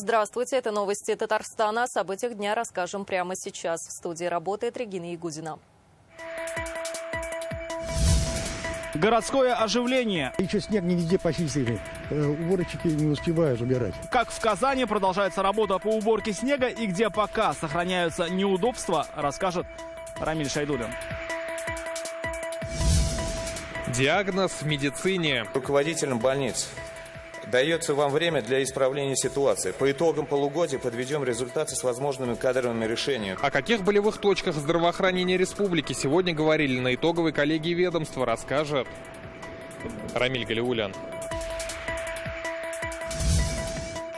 Здравствуйте, это новости Татарстана. О событиях дня расскажем прямо сейчас. В студии работает Регина Ягудина. Городское оживление. Еще снег не везде почистили. Уборщики не успевают убирать. Как в Казани продолжается работа по уборке снега и где пока сохраняются неудобства, расскажет Рамиль Шайдулин. Диагноз в медицине. Руководителям больниц. Дается вам время для исправления ситуации. По итогам полугодия подведем результаты с возможными кадровыми решениями. О каких болевых точках здравоохранения республики сегодня говорили на итоговой коллегии ведомства, расскажет Рамиль Галиулян.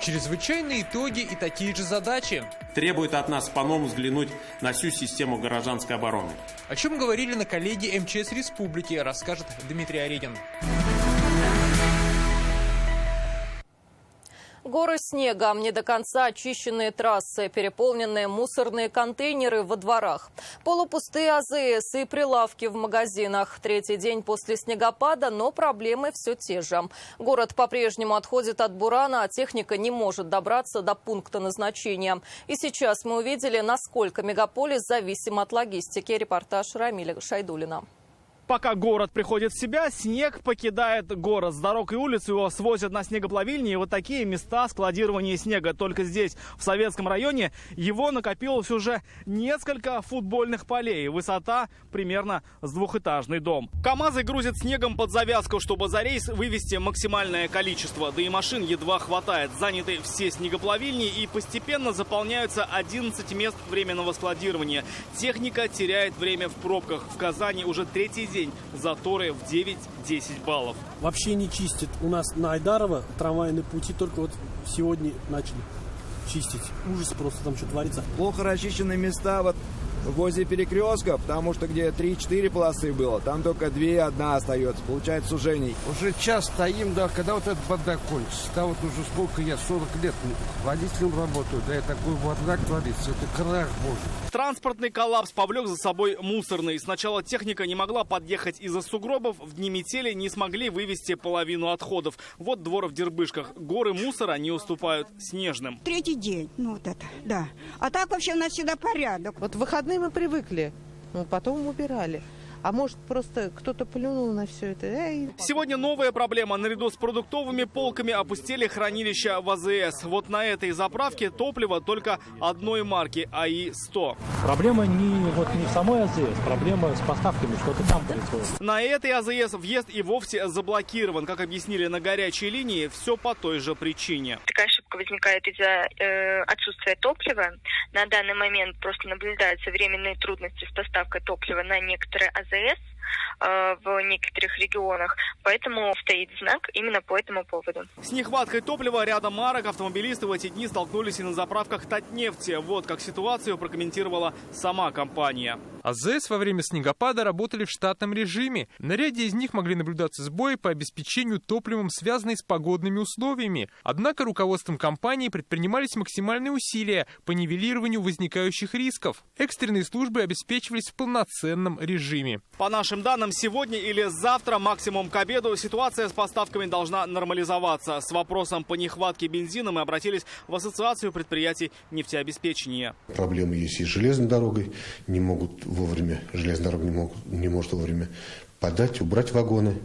Чрезвычайные итоги и такие же задачи. Требует от нас по-новому взглянуть на всю систему гражданской обороны. О чем говорили на коллегии МЧС Республики, расскажет Дмитрий Оредин. Горы снега, не до конца очищенные трассы, переполненные мусорные контейнеры во дворах, полупустые АЗС и прилавки в магазинах. Третий день после снегопада, но проблемы все те же. Город по-прежнему отходит от бурана, а техника не может добраться до пункта назначения. И сейчас мы увидели, насколько мегаполис зависим от логистики. Репортаж Рамиля Шайдулина. Пока город приходит в себя, снег покидает город. С дорог и улиц его свозят на снегоплавильни. И вот такие места складирования снега. Только здесь, в Советском районе, его накопилось уже несколько футбольных полей. Высота примерно с двухэтажный дом. КАМАЗы грузят снегом под завязку, чтобы за рейс вывести максимальное количество. Да и машин едва хватает. Заняты все снегоплавильни и постепенно заполняются 11 мест временного складирования. Техника теряет время в пробках. В Казани уже третий день заторы в 9-10 баллов. Вообще не чистят. У нас на Айдарова трамвайные пути только вот сегодня начали чистить. Ужас просто, там что творится. Плохо расчищенные места вот возле перекрестка, потому что где 3-4 полосы было, там только 2-1 остается. Получается сужений. Уже час стоим, да, когда вот этот бардак кончится. Да вот уже сколько я, 40 лет водителем работаю, да, и такой бардак творится. Это крах божий. Транспортный коллапс повлек за собой мусорный. Сначала техника не могла подъехать из-за сугробов. В дни метели не смогли вывести половину отходов. Вот двор в Дербышках. Горы мусора не уступают снежным. Третий день, ну вот это, да. А так вообще у нас всегда порядок. Вот в выходные мы привыкли, но потом убирали. А может, просто кто-то плюнул на все это. Сегодня новая проблема. Наряду с продуктовыми полками опустели хранилища в АЗС. Вот на этой заправке топливо только одной марки АИ-100. Проблема не в самой АЗС, проблема с поставками, что-то там происходит. На этой АЗС въезд и вовсе заблокирован. Как объяснили на горячей линии, все по той же причине. Такая ошибка возникает из-за отсутствия топлива. На данный момент просто наблюдаются временные трудности с поставкой топлива на некоторые АЗС в некоторых регионах, поэтому стоит знак именно по этому поводу. С нехваткой топлива рядом марок автомобилисты в эти дни столкнулись и на заправках Татнефти. Вот как ситуацию прокомментировала сама компания. АЗС во время снегопада работали в штатном режиме. На ряде из них могли наблюдаться сбои по обеспечению топливом, связанные с погодными условиями. Однако руководством компании предпринимались максимальные усилия по нивелированию возникающих рисков. Экстренные службы обеспечивались в полноценном режиме. По нашим данным, сегодня или завтра, максимум к обеду, ситуация с поставками должна нормализоваться. С вопросом по нехватке бензина мы обратились в Ассоциацию предприятий нефтеобеспечения. Проблемы есть и с железной дорогой. Железная дорога не может вовремя подать, убрать вагоны.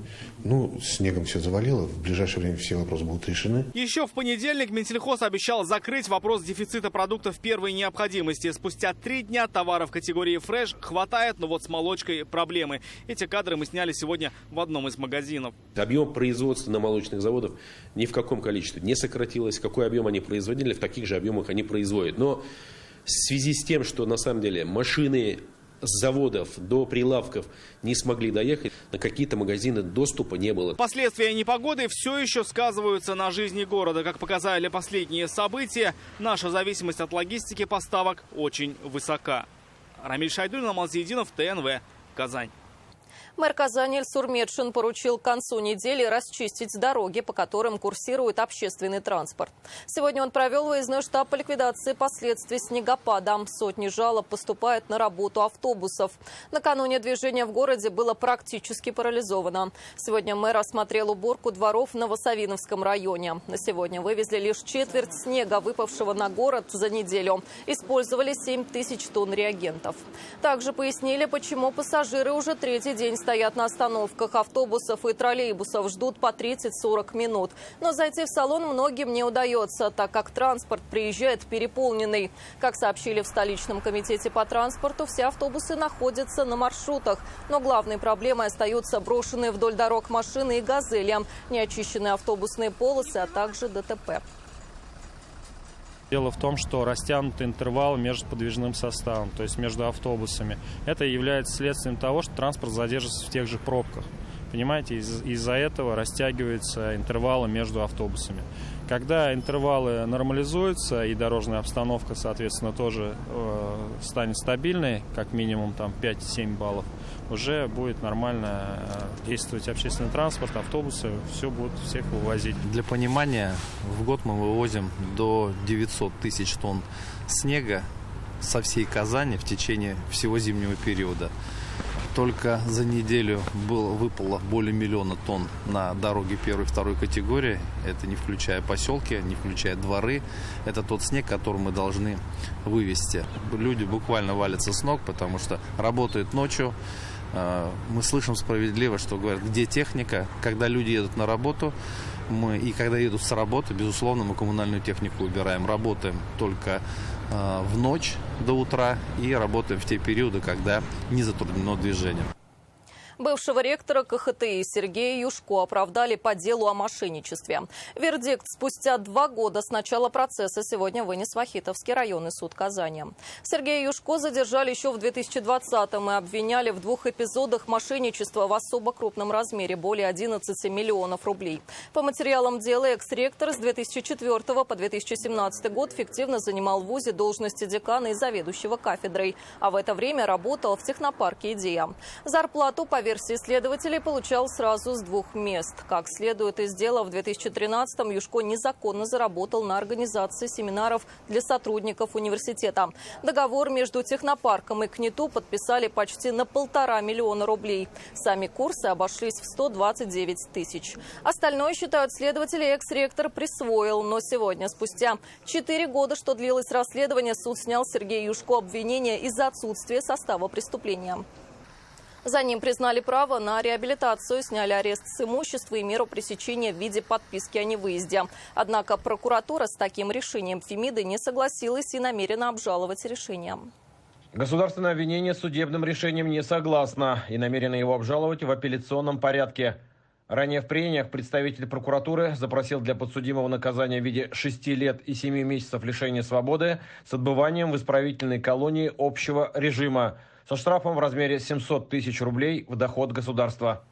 Снегом все завалило. В ближайшее время все вопросы будут решены. Еще в понедельник Минсельхоз обещал закрыть вопрос дефицита продуктов первой необходимости. Спустя 3 дня товаров категории фреш хватает, но вот с молочкой проблемы. Эти кадры мы сняли сегодня в одном из магазинов. Объем производства на молочных заводах ни в каком количестве не сократилось. Какой объем они производили, в таких же объемах они производят. Но в связи с тем, что на самом деле машины с заводов до прилавков не смогли доехать, на какие-то магазины доступа не было. Последствия непогоды все еще сказываются на жизни города. Как показали последние события, наша зависимость от логистики поставок очень высока. Рамиль Шайдулин, Алмаз Единов, ТНВ, Казань. Мэр Казани Ильсур Медшин поручил к концу недели расчистить дороги, по которым курсирует общественный транспорт. Сегодня он провел выездной штаб по ликвидации последствий снегопада. Сотни жалоб поступают на работу автобусов. Накануне движение в городе было практически парализовано. Сегодня мэр осмотрел уборку дворов в Новосавиновском районе. На сегодня вывезли лишь четверть снега, выпавшего на город за неделю. Использовали 7000 тонн реагентов. Также пояснили, почему пассажиры уже третий день стоят на остановках автобусов и троллейбусов, ждут по 30-40 минут. Но зайти в салон многим не удается, так как транспорт приезжает переполненный. Как сообщили в столичном комитете по транспорту, все автобусы находятся на маршрутах. Но главной проблемой остаются брошенные вдоль дорог машины и «Газели», неочищенные автобусные полосы, а также ДТП. Дело в том, что растянутый интервал между подвижным составом, то есть между автобусами. Это является следствием того, что транспорт задержится в тех же пробках. Понимаете, из-за этого растягиваются интервалы между автобусами. Когда интервалы нормализуются и дорожная обстановка, соответственно, тоже станет стабильной, как минимум там 5-7 баллов, уже будет нормально действовать общественный транспорт, автобусы, все будут всех вывозить. Для понимания, в год мы вывозим до 900 тысяч тонн снега со всей Казани в течение всего зимнего периода. Только за неделю выпало более 1 миллиона тонн на дороге 1 и 2 категории. Это не включая поселки, не включая дворы. Это тот снег, который мы должны вывезти. Люди буквально валятся с ног, потому что работают ночью. Мы слышим справедливо, что говорят, где техника. Когда люди едут на работу, и когда едут с работы, безусловно, мы коммунальную технику убираем. Работаем только в ночь до утра и работаем в те периоды, когда не затруднено движение. Бывшего ректора КХТИ Сергея Юшко оправдали по делу о мошенничестве. Вердикт спустя 2 года с начала процесса сегодня вынес Вахитовский районный суд Казани. Сергея Юшко задержали еще в 2020-м и обвиняли в 2 эпизодах мошенничества в особо крупном размере – более 11 миллионов рублей. По материалам дела экс-ректор с 2004 по 2017 год фиктивно занимал в ВУЗе должности декана и заведующего кафедрой, а в это время работал в технопарке «Идея». Зарплату по версии следователей получал сразу с 2 мест. Как следует из дела, в 2013-м Юшко незаконно заработал на организации семинаров для сотрудников университета. Договор между технопарком и КНИТУ подписали почти на 1,5 миллиона рублей. Сами курсы обошлись в 129 тысяч. Остальное, считают следователи, экс-ректор присвоил. Но сегодня, спустя 4 года, что длилось расследование, суд снял Сергею Юшко обвинение из-за отсутствия состава преступления. За ним признали право на реабилитацию, сняли арест с имущества и меру пресечения в виде подписки о невыезде. Однако прокуратура с таким решением Фемиды не согласилась и намерена обжаловать решение. Государственное обвинение с судебным решением не согласно и намерено его обжаловать в апелляционном порядке. Ранее в прениях представитель прокуратуры запросил для подсудимого наказания в виде 6 лет и 7 месяцев лишения свободы с отбыванием в исправительной колонии общего режима со штрафом в размере 700 тысяч рублей в доход государства.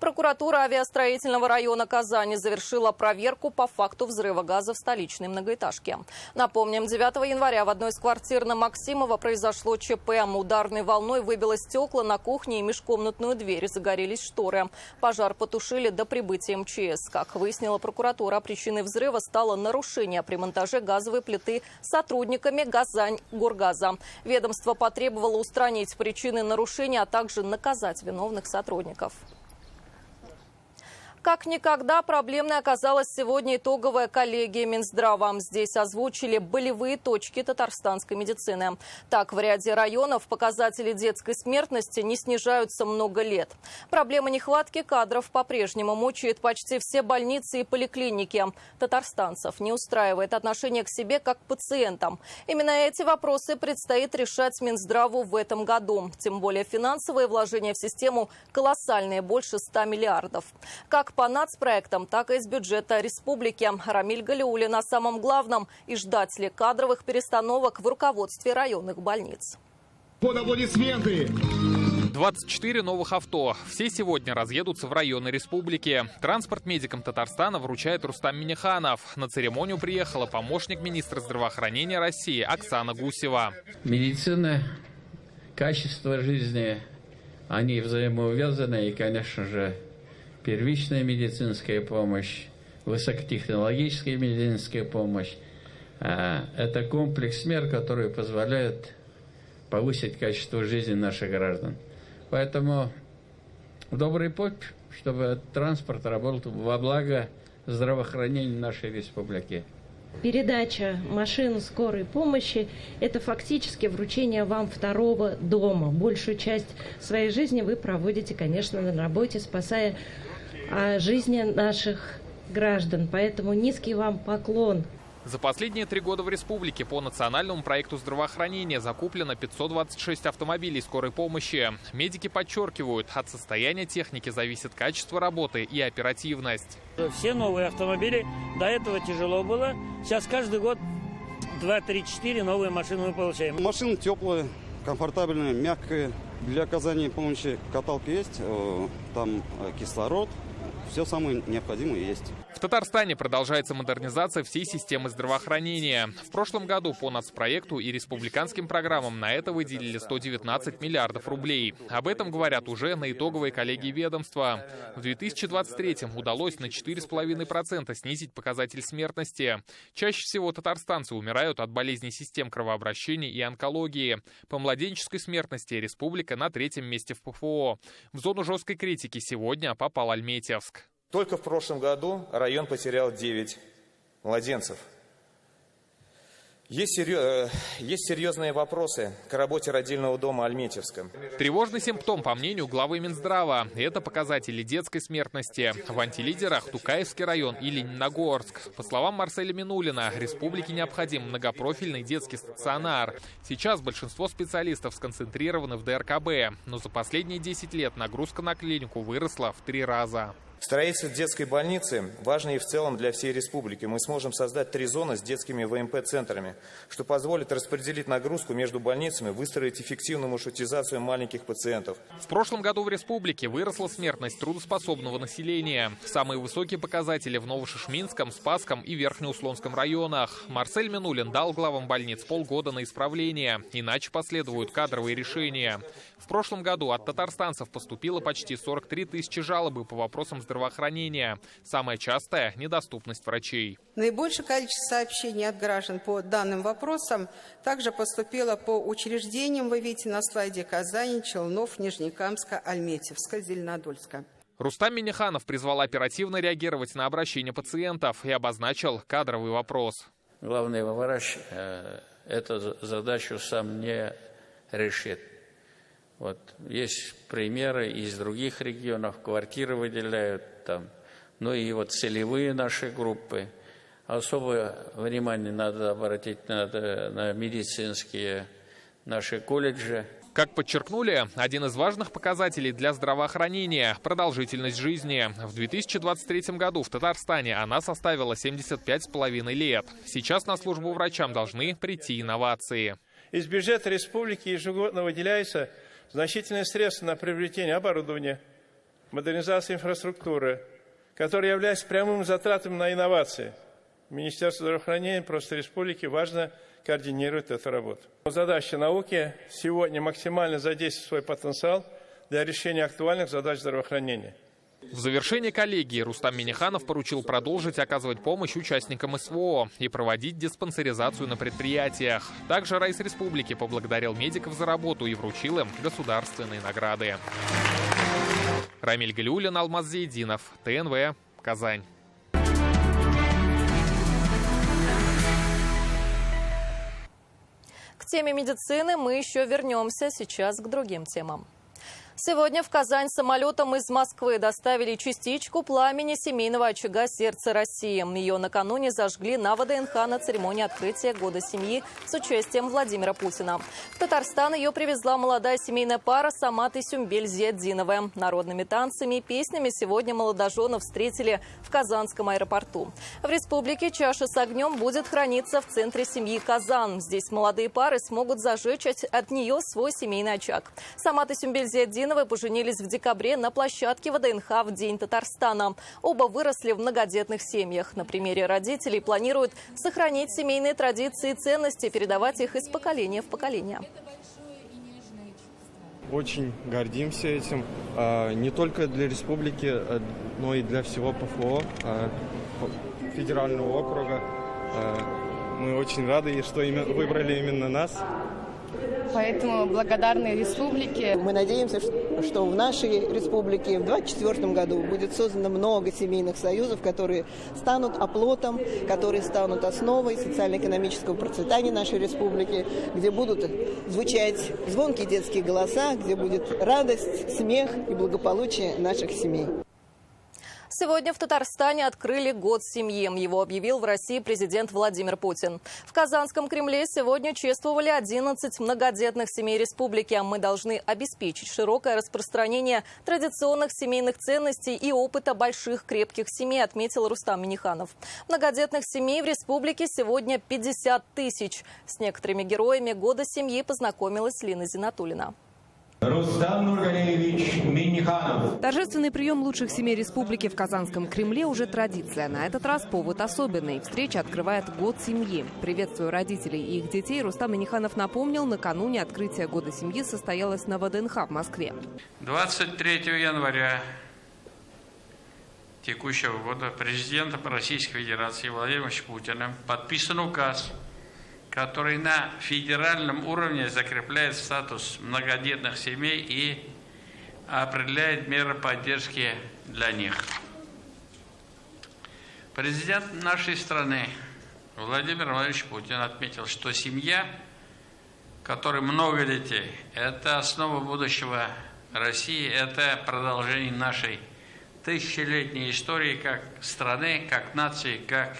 Прокуратура авиастроительного района Казани завершила проверку по факту взрыва газа в столичной многоэтажке. Напомним, 9 января в одной из квартир на Максимова произошло ЧП. Ударной волной выбило стекла на кухне и межкомнатную дверь. Загорелись шторы. Пожар потушили до прибытия МЧС. Как выяснила прокуратура, причиной взрыва стало нарушение при монтаже газовой плиты сотрудниками Казань-Горгаза. Ведомство потребовало устранить причины нарушения, а также наказать виновных сотрудников. Как никогда проблемной оказалась сегодня итоговая коллегия Минздрава. Здесь озвучили болевые точки татарстанской медицины. Так, в ряде районов показатели детской смертности не снижаются много лет. Проблема нехватки кадров по-прежнему мучает почти все больницы и поликлиники. Татарстанцев не устраивает отношение к себе как к пациентам. Именно эти вопросы предстоит решать Минздраву в этом году. Тем более финансовые вложения в систему колоссальные, больше 100 миллиардов. Как по нацпроектам, так и из бюджета республики. Рамиль Галиуллин о самом главном и ждать ли кадровых перестановок в руководстве районных больниц. Под аплодисменты! 24 новых авто. Все сегодня разъедутся в районы республики. Транспорт медикам Татарстана вручает Рустам Минниханов. На церемонию приехала помощник министра здравоохранения России Оксана Гусева. Медицина, качество жизни Они взаимоувязаны, и, конечно же, первичная медицинская помощь, высокотехнологическая медицинская помощь – это комплекс мер, которые позволяют повысить качество жизни наших граждан. Поэтому добрый путь, чтобы транспорт работал во благо здравоохранения нашей республики. Передача машин скорой помощи – это фактически вручение вам второго дома. Большую часть своей жизни вы проводите, конечно, на работе, спасая жизни наших граждан. Поэтому низкий вам поклон. За последние 3 года в республике по национальному проекту здравоохранения закуплено 526 автомобилей скорой помощи. Медики подчеркивают, от состояния техники зависит качество работы и оперативность. Все новые автомобили, до этого тяжело было. Сейчас каждый год 2, 3, 4 новые машины мы получаем. Машины теплые, комфортабельные, мягкие. Для оказания помощи каталки есть, там кислород. Все самое необходимое есть. В Татарстане продолжается модернизация всей системы здравоохранения. В прошлом году по нацпроекту и республиканским программам на это выделили 119 миллиардов рублей. Об этом говорят уже на итоговой коллегии ведомства. В 2023-м удалось на 4,5% снизить показатель смертности. Чаще всего татарстанцы умирают от болезней систем кровообращения и онкологии. По младенческой смертности республика на 3-м месте в ПФО. В зону жесткой критики сегодня попал Альметьевск. Только в прошлом году район потерял 9 младенцев. Есть серьезные вопросы к работе родильного дома Альметьевска. Тревожный симптом, по мнению главы Минздрава, это показатели детской смертности. В антилидерах Тукаевский район и Лениногорск. По словам Марселя Минулина, республике необходим многопрофильный детский стационар. Сейчас большинство специалистов сконцентрированы в ДРКБ, но за последние 10 лет нагрузка на клинику выросла в 3 раза. Строительство детской больницы важно и в целом для всей республики. Мы сможем создать 3 зоны с детскими ВМП-центрами, что позволит распределить нагрузку между больницами, выстроить эффективную маршрутизацию маленьких пациентов. В прошлом году в республике выросла смертность трудоспособного населения. Самые высокие показатели в Новошишминском, Спасском и Верхнеуслонском районах. Марсель Минулин дал главам больниц полгода на исправление, иначе последуют кадровые решения. В прошлом году от татарстанцев поступило почти 43 тысячи жалобы по вопросам здравоохранения. Самая частая – недоступность врачей. Наибольшее количество сообщений от граждан по данным вопросам также поступило по учреждениям, вы видите на слайде, Казани, Челнов, Нижнекамска, Альметьевска, Зеленодольска. Рустам Минниханов призвал оперативно реагировать на обращения пациентов и обозначил кадровый вопрос. Главный врач эту задачу сам не решит. Вот есть примеры из других регионов, квартиры выделяют там, ну и вот целевые наши группы. Особое внимание надо обратить на медицинские наши колледжи. Как подчеркнули, один из важных показателей для здравоохранения – продолжительность жизни. В 2023 году в Татарстане она составила 75,5 лет. Сейчас на службу врачам должны прийти инновации. Из бюджета республики ежегодно выделяется значительные средства на приобретение оборудования, модернизацию инфраструктуры, которые являются прямыми затратами на инновации. Министерство здравоохранения просто республики важно координирует эту работу. Задача науки сегодня максимально задействовать свой потенциал для решения актуальных задач здравоохранения. В завершении коллегии Рустам Минниханов поручил продолжить оказывать помощь участникам СВО и проводить диспансеризацию на предприятиях. Также Райс Республики поблагодарил медиков за работу и вручил им государственные награды. Рамиль Галиуллин, Алмаз Зейдинов, ТНВ, Казань. К теме медицины мы еще вернемся, сейчас к другим темам. Сегодня в Казань самолетом из Москвы доставили частичку пламени семейного очага «Сердце России». Ее накануне зажгли на ВДНХ на церемонии открытия Года семьи с участием Владимира Путина. В Татарстан ее привезла молодая семейная пара Самат и Сюмбель Зияддиновы. Народными танцами и песнями сегодня молодоженов встретили в Казанском аэропорту. В республике чаша с огнем будет храниться в центре семьи Казан. Здесь молодые пары смогут зажечь от нее свой семейный очаг. Самат и Сюмбель Зияддиновы поженились в декабре на площадке ВДНХ в День Татарстана. Оба выросли в многодетных семьях. На примере родителей планируют сохранить семейные традиции и ценности, передавать их из поколения в поколение. очень гордимся этим. Не только для республики, но и для всего ПФО, федерального округа. Мы очень рады, что выбрали именно нас. Поэтому благодарны республике. Мы надеемся, что в нашей республике в 2024 году будет создано много семейных союзов, которые станут оплотом, которые станут основой социально-экономического процветания нашей республики, где будут звучать звонкие детские голоса, где будет радость, смех и благополучие наших семей. Сегодня в Татарстане открыли год семьи. Его объявил в России президент Владимир Путин. В Казанском Кремле сегодня чествовали 11 многодетных семей республики. Мы должны обеспечить широкое распространение традиционных семейных ценностей и опыта больших крепких семей, отметил Рустам Минниханов. Многодетных семей в республике сегодня 50 тысяч. С некоторыми героями года семьи познакомилась Лина Зинатуллина. Рустам Нургалиевич Минниханов. Торжественный прием лучших семей республики в Казанском Кремле уже традиция. На этот раз повод особенный. Встреча открывает год семьи. Приветствуя родителей и их детей, Рустам Минниханов напомнил, накануне открытия года семьи состоялось на ВДНХ в Москве. 23 января текущего года президентом Российской Федерации Владимиром Путиным подписан указ, который на федеральном уровне закрепляет статус многодетных семей и определяет меры поддержки для них. Президент нашей страны Владимир Владимирович Путин отметил, что семья, в которой много детей, это основа будущего России, это продолжение нашей тысячелетней истории как страны, как нации, как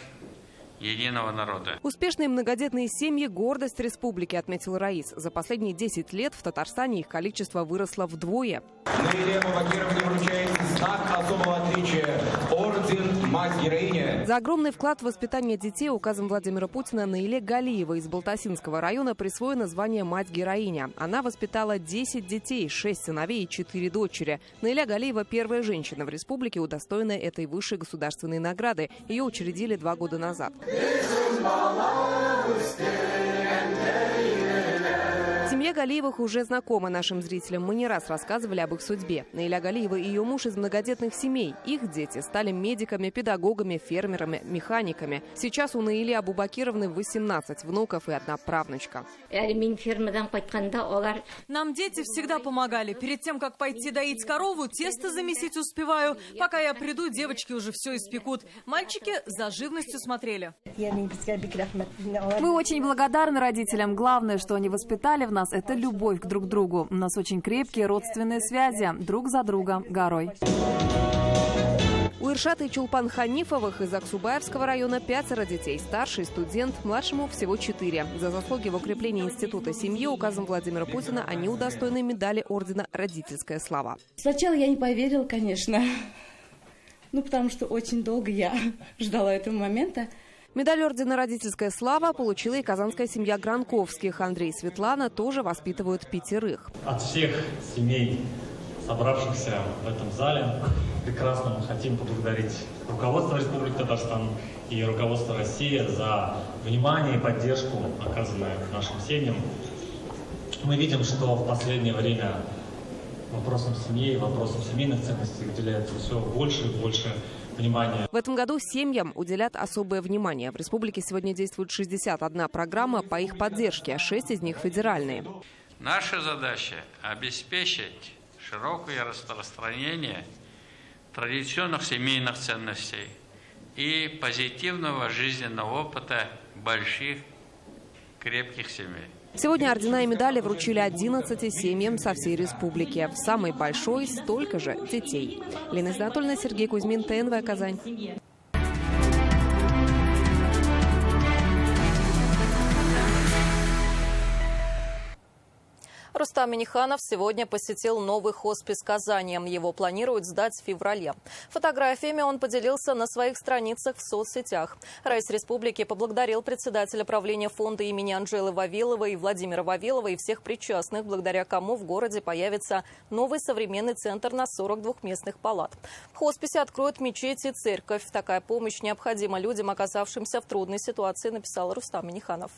единого народа. Успешные многодетные семьи – гордость республики, отметил Раис. За последние 10 лет в Татарстане их количество выросло вдвое. Наиле Мубакировне вручается знак особого отличия – орден «Мать-героиня». За огромный вклад в воспитание детей указом Владимира Путина Наиле Галиевой из Балтасинского района присвоено звание «Мать-героиня». Она воспитала 10 детей, 6 сыновей и 4 дочери. Наиля Галиева – первая женщина в республике, удостоенная этой высшей государственной награды. Ее учредили 2 года назад. Семья Галиевых уже знакома нашим зрителям. Мы не раз рассказывали об их судьбе. Наиля Галиева и ее муж из многодетных семей. Их дети стали медиками, педагогами, фермерами, механиками. Сейчас у Наили Абубакировны 18 внуков и 1 правнучка. Нам дети всегда помогали. Перед тем, как пойти доить корову, тесто замесить успеваю. Пока я приду, девочки уже все испекут. Мальчики за живностью смотрели. Мы очень благодарны родителям. Главное, что они воспитали в нас, это любовь к друг другу. У нас очень крепкие родственные связи. Друг за друга горой. У Иршата и Чулпан Ханифовых из Аксубаевского района 5 детей. Старший студент, младшему всего 4. За заслуги в укреплении института семьи указом Владимира Путина они удостоены медали ордена «Родительская слава». Сначала я не поверила, конечно. Потому что очень долго я ждала этого момента. Медаль ордена «Родительская слава» получила и казанская семья Гранковских. Андрей и Светлана тоже воспитывают 5. От всех семей, собравшихся в этом зале, прекрасно мы хотим поблагодарить руководство Республики Татарстан и руководство России за внимание и поддержку, оказанную нашим семьям. Мы видим, что в последнее время вопросам семьи, вопросам семейных ценностей уделяется все больше и больше внимания. В этом году семьям уделят особое внимание. В республике сегодня действует 61 программа по их поддержке, 6 из них федеральные. Наша задача – обеспечить широкое распространение традиционных семейных ценностей и позитивного жизненного опыта больших крепких семей. Сегодня ордена и медали вручили 11 семьям со всей республики. В самой большой столько же детей. Лена Зинатуллина, Сергей Кузьмин, ТНВ Казань. Рустам Минниханов сегодня посетил новый хоспис Казани. Его планируют сдать в феврале. Фотографиями он поделился на своих страницах в соцсетях. Раис республики поблагодарил председателя правления фонда имени Анжелы Вавиловой, Владимира Вавилова и всех причастных, благодаря кому в городе появится новый современный центр на 42 местных палат. В хосписе откроют мечеть и церковь. Такая помощь необходима людям, оказавшимся в трудной ситуации, написал Рустам Минниханов.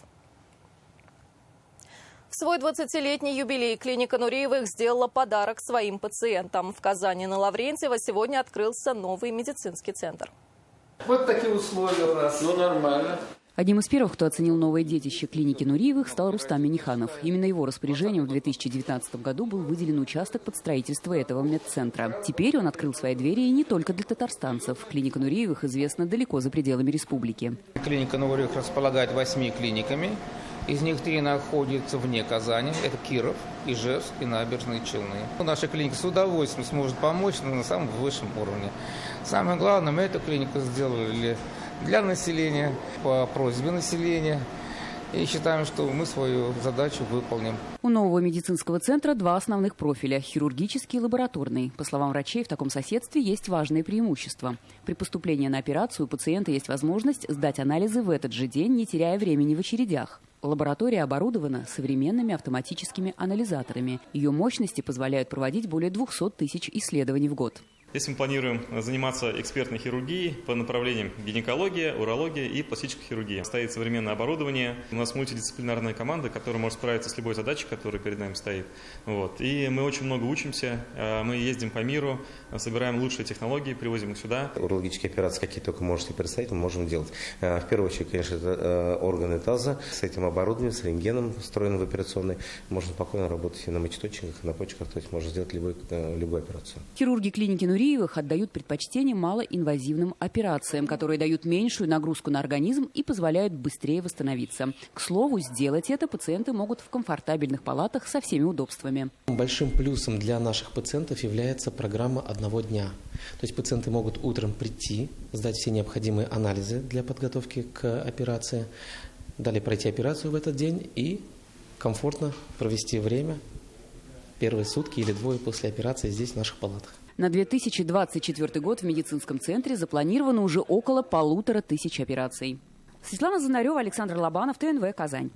В свой 20-летний юбилей клиника Нуриевых сделала подарок своим пациентам. В Казани на Лаврентьева сегодня открылся новый медицинский центр. Вот такие условия у нас. Ну, нормально. Одним из первых, кто оценил новое детище клиники Нуриевых, стал Рустам Миниханов. Именно его распоряжением в 2019 году был выделен участок под строительство этого медцентра. Теперь он открыл свои двери и не только для татарстанцев. Клиника Нуриевых известна далеко за пределами республики. Клиника Нуриевых располагает 8 клиниками. Из них 3 находятся вне Казани. Это Киров, Ижевск и Набережные Челны. Наша клиника с удовольствием сможет помочь на самом высшем уровне. Самое главное, мы эту клинику сделали для населения, по просьбе населения. И считаем, что мы свою задачу выполним. У нового медицинского центра 2 основных профиля – хирургический и лабораторный. По словам врачей, в таком соседстве есть важные преимущества. При поступлении на операцию у пациента есть возможность сдать анализы в этот же день, не теряя времени в очередях. Лаборатория оборудована современными автоматическими анализаторами. Ее мощности позволяют проводить более 200 тысяч исследований в год. Здесь мы планируем заниматься экспертной хирургией по направлениям гинекология, урология и пластическая хирургия. Стоит современное оборудование. У нас мультидисциплинарная команда, которая может справиться с любой задачей, которая перед нами стоит. И мы очень много учимся. Мы ездим по миру, собираем лучшие технологии, привозим их сюда. Урологические операции, какие только можете представить, мы можем делать. В первую очередь, конечно, это органы таза. С этим оборудованием, с рентгеном, встроенным в операционной, можно спокойно работать и на мочеточниках, и на почках, то есть можно сделать любую операцию. Хирурги клиники Нуриевых отдают предпочтение малоинвазивным операциям, которые дают меньшую нагрузку на организм и позволяют быстрее восстановиться. К слову, сделать это пациенты могут в комфортабельных палатах со всеми удобствами. Большим плюсом для наших пациентов является программа одного дня. То есть пациенты могут утром прийти, сдать все необходимые анализы для подготовки к операции, далее пройти операцию в этот день и комфортно провести время, первые сутки или 2 после операции здесь, в наших палатах. На 2024 год в медицинском центре запланировано уже около 1500 операций. Светлана Занарева, Александр Лобанов, ТНВ, Казань.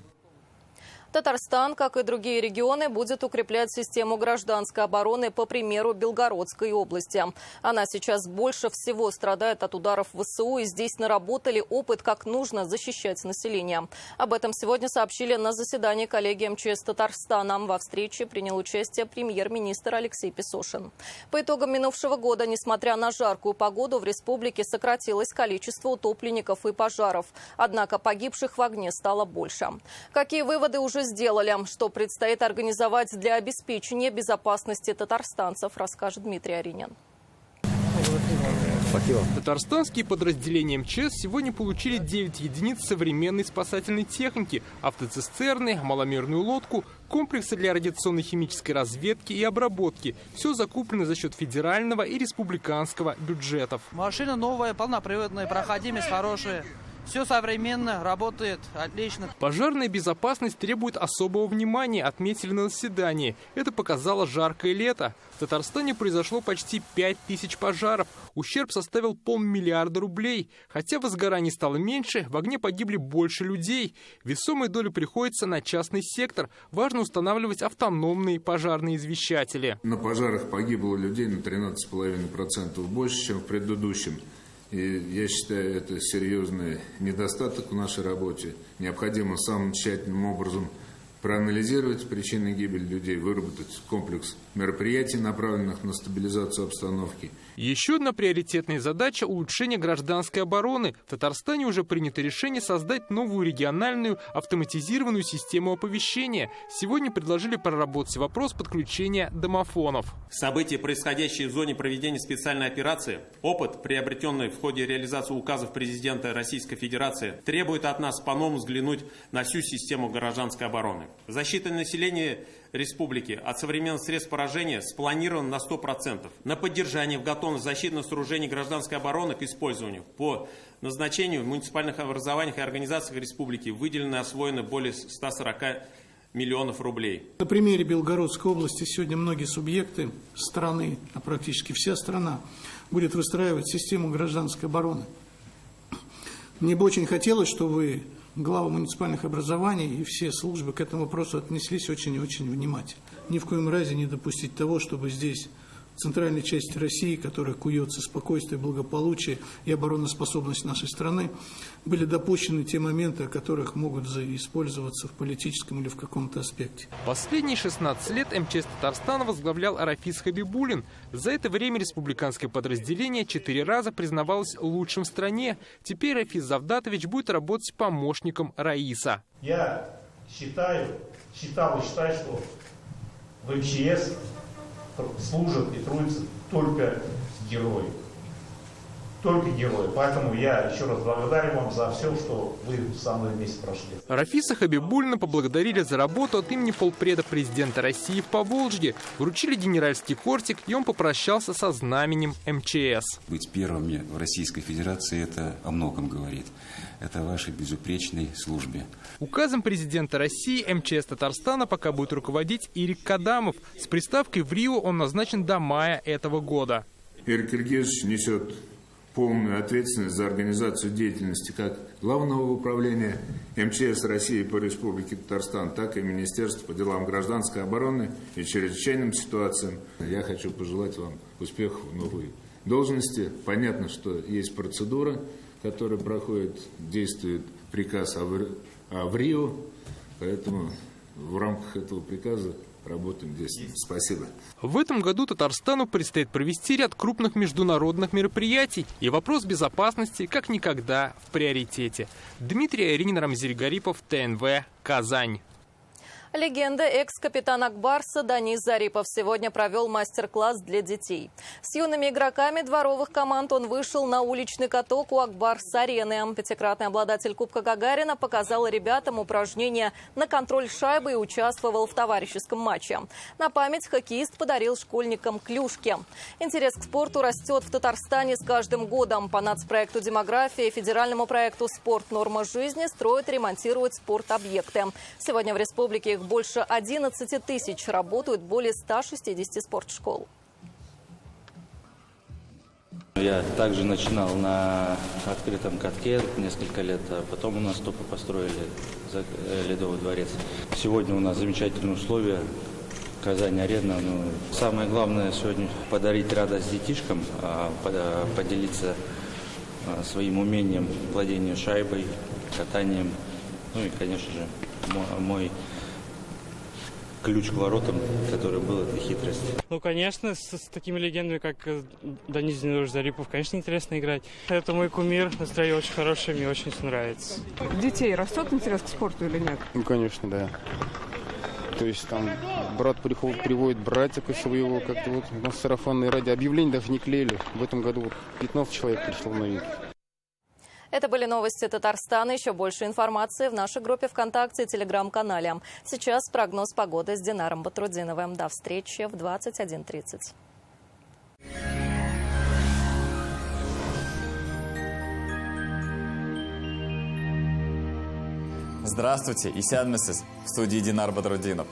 Татарстан, как и другие регионы, будет укреплять систему гражданской обороны по примеру Белгородской области. Она сейчас больше всего страдает от ударов ВСУ, и здесь наработали опыт, как нужно защищать население. Об этом сегодня сообщили на заседании коллегии МЧС Татарстана. Во встрече принял участие премьер-министр Алексей Песошин. По итогам минувшего года, несмотря на жаркую погоду, в республике сократилось количество утопленников и пожаров. Однако погибших в огне стало больше. Какие выводы уже сделали? Что предстоит организовать для обеспечения безопасности татарстанцев, расскажет Дмитрий Аринин. Татарстанские подразделения МЧС сегодня получили 9 единиц современной спасательной техники, автоцистерны, маломерную лодку, комплексы для радиационно-химической разведки и обработки. Все закуплено за счет федерального и республиканского бюджетов. Машина новая, полноприводная, проходимость хорошая. Все современно, работает отлично. Пожарная безопасность требует особого внимания, отметили на заседании. Это показало жаркое лето. В Татарстане произошло почти 5000 пожаров. Ущерб составил 500 миллиарда рублей. Хотя возгораний стало меньше, в огне погибли больше людей. Весомая доля приходится на частный сектор. Важно устанавливать автономные пожарные извещатели. На пожарах погибло людей на 13,5% больше, чем в предыдущем. И я считаю, это серьезный недостаток в нашей работе. Необходимо самым тщательным образом проанализировать причины гибели людей, выработать комплекс мероприятий, направленных на стабилизацию обстановки. Еще одна приоритетная задача – улучшение гражданской обороны. В Татарстане уже принято решение создать новую региональную автоматизированную систему оповещения. Сегодня предложили проработать вопрос подключения домофонов. События, происходящие в зоне проведения специальной операции, опыт, приобретенный в ходе реализации указов президента Российской Федерации, требует от нас по-новому взглянуть на всю систему гражданской обороны. Защита населения республики от современных средств поражения спланирована на 100%. На поддержание в готовность защитных сооружений гражданской обороны к использованию по назначению в муниципальных образованиях и организациях республики выделено и освоено более 140 миллионов рублей. На примере Белгородской области сегодня многие субъекты страны, а практически вся страна, будет выстраивать систему гражданской обороны. Мне бы очень хотелось, чтобы вы, главы муниципальных образований и все службы к этому вопросу отнеслись очень и очень внимательно. Ни в коем разе не допустить того, чтобы здесь центральной части России, которая куется спокойствие, благополучие и обороноспособность нашей страны, были допущены те моменты, о которых могут использоваться в политическом или в каком-то аспекте. Последние 16 лет МЧС Татарстана возглавлял Рафис Хабибуллин. За это время республиканское подразделение 4 раза признавалось лучшим в стране. Теперь Рафис Завдатович будет работать помощником Раиса. Я считаю, что в МЧС служат и трудятся только герои. Только герои. Поэтому я еще раз благодарен вам за все, что вы со мной вместе прошли. Рафиса Хабибуллина поблагодарили за работу от имени полпреда президента России в Поволжье. Вручили генеральский хортик, и он попрощался со знаменем МЧС. Быть первыми в Российской Федерации — это о многом говорит. Это о вашей безупречной службе. Указом президента России МЧС Татарстана пока будет руководить Ирик Кадамов. С приставкой в Рио он назначен до мая этого года. Ирик Киргизович несет полную ответственность за организацию деятельности как Главного управления МЧС России по Республике Татарстан, так и Министерства по делам гражданской обороны и чрезвычайным ситуациям. Я хочу пожелать вам успехов в новой должности. Понятно, что есть процедура, которая проходит, действует приказ в Рио, поэтому в рамках этого приказа работаем здесь. Спасибо. В этом году Татарстану предстоит провести ряд крупных международных мероприятий, и вопрос безопасности как никогда в приоритете. Дмитрий Айринин, Рамзиль Гарипов, ТНВ, Казань. Легенда экс-капитан Акбарса Данис Зарипов сегодня провел мастер-класс для детей. С юными игроками дворовых команд он вышел на уличный каток у Акбарс-арены. Пятикратный обладатель Кубка Гагарина показал ребятам упражнения на контроль шайбы и участвовал в товарищеском матче. На память хоккеист подарил школьникам клюшки. Интерес к спорту растет в Татарстане с каждым годом. По нацпроекту «Демография» и федеральному проекту «Спорт. Норма жизни» строят и ремонтируют спортобъекты. Сегодня в республике их больше 11 тысяч, работают более 160 спортшкол. Я также начинал на открытом катке несколько лет, а потом у нас только построили Ледовый дворец. Сегодня у нас замечательные условия. Казань-арена. Самое главное сегодня подарить радость детишкам, поделиться своим умением владения шайбой, катанием. Ну и, конечно же, мой ключ к воротам, который был, это хитрость. Ну, конечно, с такими легендами, как Данис Зарипов, конечно, интересно играть. Это мой кумир, настроение очень хорошее, мне очень нравится. Детей растет интерес к спорту или нет? Ну, конечно, да. То есть там брат приводит братика своего, как-то вот на сарафанное радио. Объявление даже не клеили. В этом году вот 15 человек пришло на вид. Это были новости Татарстана. Еще больше информации в нашей группе ВКонтакте и Телеграм-канале. Сейчас прогноз погоды с Динаром Батрудиновым. До встречи в 21:30. Здравствуйте, Исянмесис, в студии Динар Батрудинов.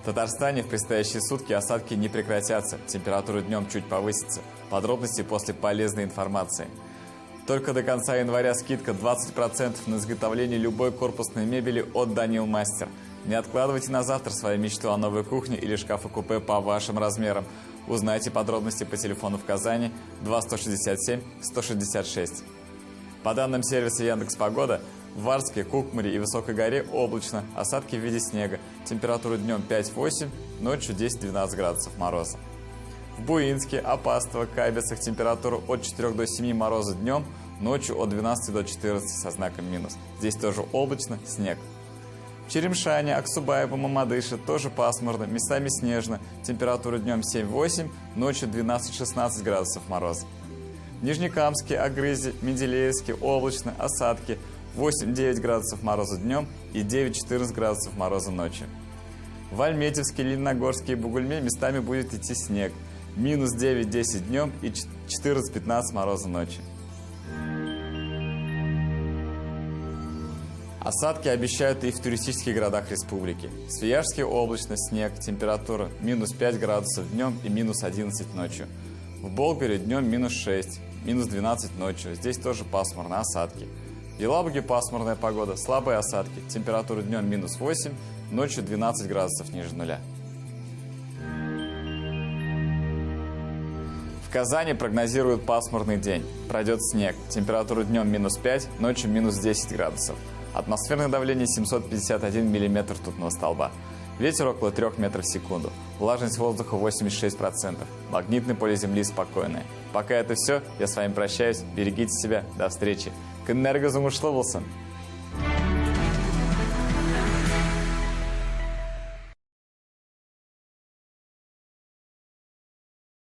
В Татарстане в предстоящие сутки осадки не прекратятся, температура днем чуть повысится. Подробности после полезной информации. Только до конца января скидка 20% на изготовление любой корпусной мебели от Данил Мастер. Не откладывайте на завтра свою мечту о новой кухне или шкафа-купе по вашим размерам. Узнайте подробности по телефону в Казани 2167 166. По данным сервиса Яндекс.Погода, в Варске, Кукмаре и Высокой горе облачно, осадки в виде снега. Температура днем 5-8, ночью 10-12 градусов мороза. В Буинске, Апастово, Кабицах температура от 4 до 7 мороза днем, ночью от 12 до 14 со знаком минус. Здесь тоже облачно, снег. В Черемшане, Аксубаево, Мамадыше тоже пасмурно, местами снежно. Температура днем 7-8, ночью 12-16 градусов мороза. В Нижнекамске, Агрызе, Менделеевске облачно, осадки. 8-9 градусов мороза днем и 9-14 градусов мороза ночью. В Альметьевске, Лениногорске и Бугульме местами будет идти снег. Минус 9-10 днем и 14-15 мороза ночью. Осадки обещают и в туристических городах республики. В Свияжске облачно, снег, температура минус 5 градусов днем и минус 11 ночью. В Болгаре днем минус 6, минус 12 ночью. Здесь тоже пасмурно, осадки. В Елабуге пасмурная погода, слабые осадки. Температура днем минус 8, ночью 12 градусов ниже нуля. Казани прогнозируют пасмурный день. Пройдет снег. Температура днем -5, ночью -10 градусов. Атмосферное давление 751 миллиметр ртутного столба. Ветер около 3 метров в секунду. Влажность воздуха 86%. Магнитное поле Земли спокойное. Пока это все. Я с вами прощаюсь. Берегите себя. До встречи. Кэннерго Зумушловылсын.